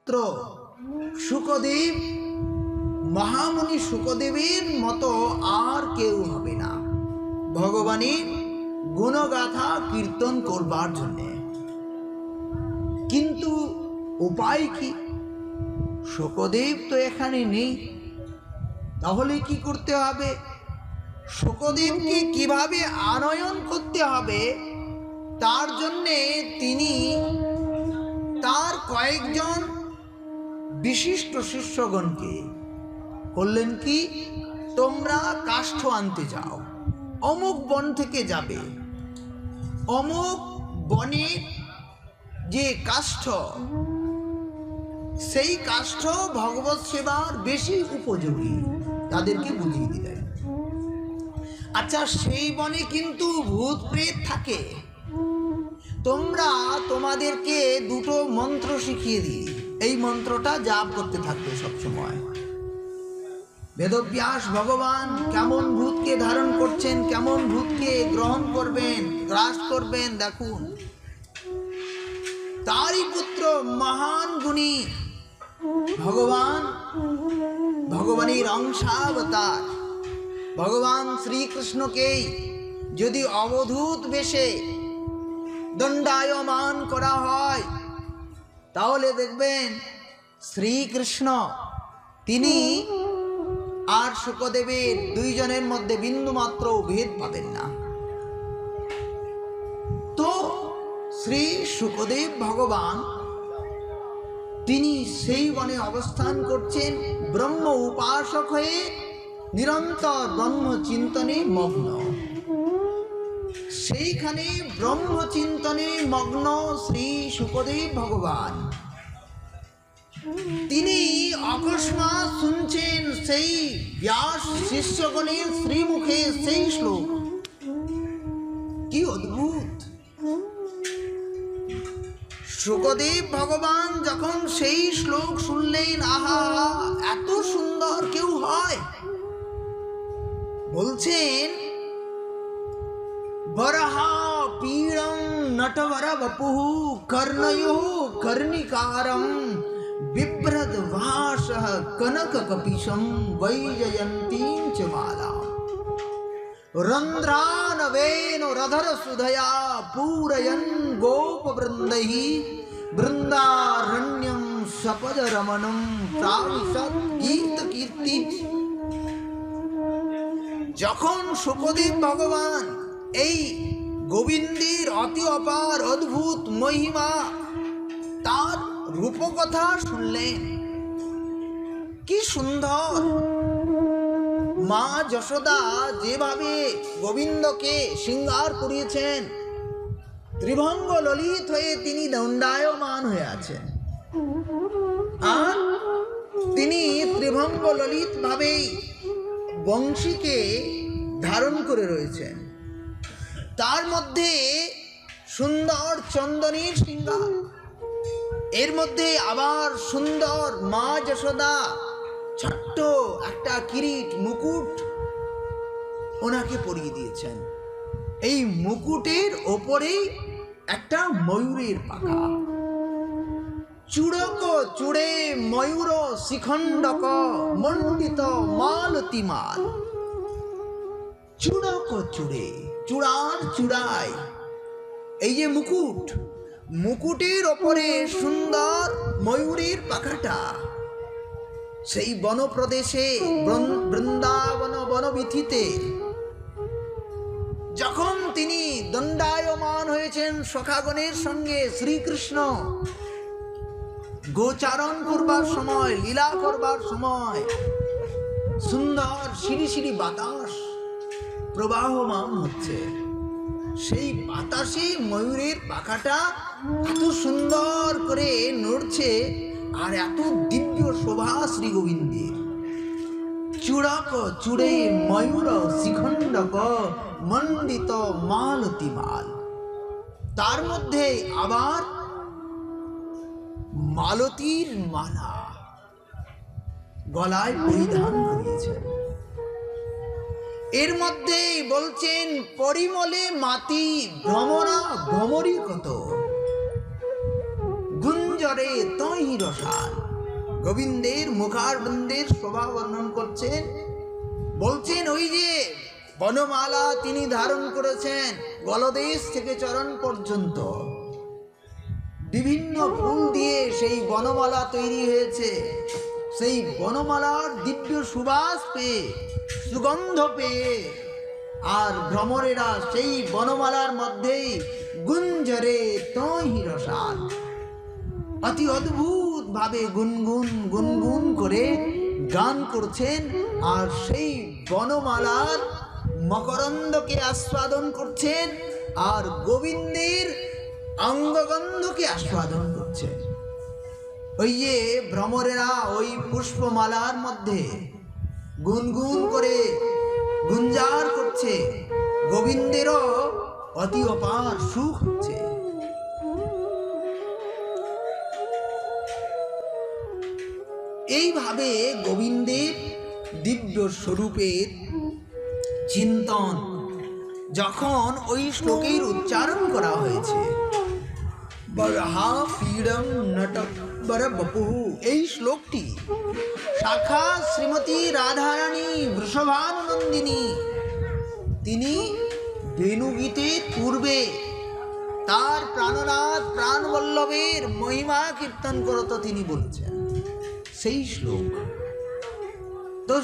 পুত্র শুকদেব, মহামুনি শুকদেবের মতো আর কেউ হবে না ভগবানের গুণগাথা কীর্তন করবার জন্যে। কিন্তু উপায় কি? শুকদেব তো এখানে নেই, তাহলে কি করতে হবে? শুকদেবকে কিভাবে আনয়ন করতে হবে তার জন্যে তিনি তার কয়েকজন বিশিষ্ট শিষ্যগণকে বললেন কি, তোমরা কাষ্ঠ আনতে যাও, অমুক বন থেকে যাবে, অমুক বনে যে কাষ্ঠ, সেই কাষ্ঠ ভগবত সেবার বেশি উপযোগী, তাদেরকে বুঝিয়ে দিলেন। আচ্ছা, সেই বনে কিন্তু ভূত প্রেত থাকে, তোমরা তোমাদেরকে দুটো মন্ত্র শিখিয়ে দিই, এই মন্ত্রটা জাপ করতে থাকবে সবসময়। বেদব্যাস ভগবান কেমন ভূতকে ধারণ করছেন, কেমন ভূতকে গ্রহণ করবেন, গ্রাস করবেন, দেখুন। তারই পুত্র মহান গুণী ভগবান, ভগবানের অংশাবতার ভগবান শ্রীকৃষ্ণকেই যদি অবধূত বেশে দণ্ডায়মান করা হয়, তাহলে দেখবেন শ্রীকৃষ্ণ তিনি আর শুকদেবের দুইজনের মধ্যে বিন্দুমাত্র ভেদ পাবেন না। তো শ্রী শুকদেব ভগবান তিনি সেই বনে অবস্থান করছেন, ব্রহ্ম উপাসক হয়ে নিরন্তর ব্রহ্ম চিন্তনে মগ্ন। সেইখানে ব্রহ্ম চিন্তনে মগ্ন শ্রী শুকদেব ভগবান তিনি অকস্মাৎ শুনছেন সেই ব্যাস শিষ্যগণের শ্রীমুখে সেই শ্লোক। কি অদ্ভুত! শুকদেব ভগবান যখন সেই শ্লোক শুনলেন, আহা, এত সুন্দর কেউ হয়! বলছেন, বরহা পীড়ং নটবর বপুঃ কর্ণয়োঃ কর্ণিকারং বিভ্রদ ভাসঃ কনক কপিশম বৈজয়ন্তীং চ মালা রন্ধ্রানবেন রধর সুধয়া পূরয়ন গোপ বৃন্दैः বৃন্দারণ্যম সপদ রমণম প্রাবিশৎ গীত কীর্তি। যখন শুকদেব ভগবান এই গোবিন্দের অতি অপার অদ্ভুত মহিমা, তার রূপকথা শুনলেন, কি সুন্দর! মা যশোদা যেভাবে গোবিন্দকে শৃঙ্গার করিয়েছেন, ত্রিভঙ্গ ললিত হয়ে তিনি দণ্ডায়মান হয়ে আছেন, আর তিনি ত্রিভঙ্গ ললিত ভাবেই বংশীকে ধারণ করে রয়েছেন। তার মধ্যে সুন্দর চন্দনের শৃঙ্গার, এর মধ্যে আবার সুন্দর মা যশোদা ছোট্ট একটা কিরিট মুকুট ওনাকে পরিয়ে দিয়েছেন। এই মুকুটের ওপরেই একটা ময়ূরের পাখা, চূড়ক চূড়ে ময়ূর শিখণ্ডক মণ্ডিত মালতী মাল। চূড়ক চূড়ে, চূড়ার চূড়ায় এই যে মুকুট, মুকুটের ওপরে সুন্দর ময়ূরের পাখাটা। সেই বনপ্রদেশে বৃন্দাবন বনবিথিতে যখন তিনি দণ্ডায়মান হয়েছেন সখাগণের সঙ্গে, শ্রীকৃষ্ণ গোচারণ করবার সময়, লীলা করবার সময় সুন্দর শিরি শিরি বাতাস প্রবাহমান হচ্ছে, সেই বাতাসে ময়ূরের পাখাটা এত সুন্দর করে নড়ছে, আর এত দিব্য শোভা শ্রী গোবিন্দের। চূড়ক চূড়ে ময়ূর শিখণ্ডক মণ্ডিত মালতী মাল। তার মধ্যে আবার মালতীর মালা গলায় পরিধান করিয়েছেন। এর মধ্যে বলছেন, পরিমলে মাতি ভ্রমরা ভ্রমরি কত, গুঞ্জরে তৈর রসাল। গোবিন্দের মুখারবিন্দের শোভা বর্ণন করছেন, বলছেন ওই যে বনমালা তিনি ধারণ করেছেন, গলদেশ থেকে চরণ পর্যন্ত বিভিন্ন ফুল দিয়ে সেই বনমালা তৈরি হয়েছে। সেই বনমালার দিব্য সুবাস পেয়ে, সুগন্ধ পেয়ে আর ভ্রমরেরা সেই বনমালার মধ্যেই গুঞ্জরে তোহি রসাল, অতি অদ্ভুত ভাবে গুনগুন গুনগুন করে গান করছেন আর সেই বনমালার মকরন্দকে আস্বাদন করছেন আর গোবিন্দের অঙ্গগন্ধকে আস্বাদন করছেন। ওই যে ভ্রমরেরা ওই পুষ্পমালার মধ্যে গুনগুন করে গুঞ্জার করছে, গোবিন্দেরও অতি অপার সুখ হচ্ছে। এইভাবে গোবিন্দের দিব্য স্বরূপের চিন্তন যখন ওই শ্লোকের উচ্চারণ করা হয়েছে, বরহা পীড়ম নটক বর বপুহু, এই শ্লোকটি শাখা শ্রীমতী রাধারানী বৃষভানুনন্দিনী তিনি বেণুগীতের পূর্বে তার প্রাণনাথ প্রাণবল্লভের মহিমা কীর্তন করত তিনি বলেছেন সেই শ্লোক। তো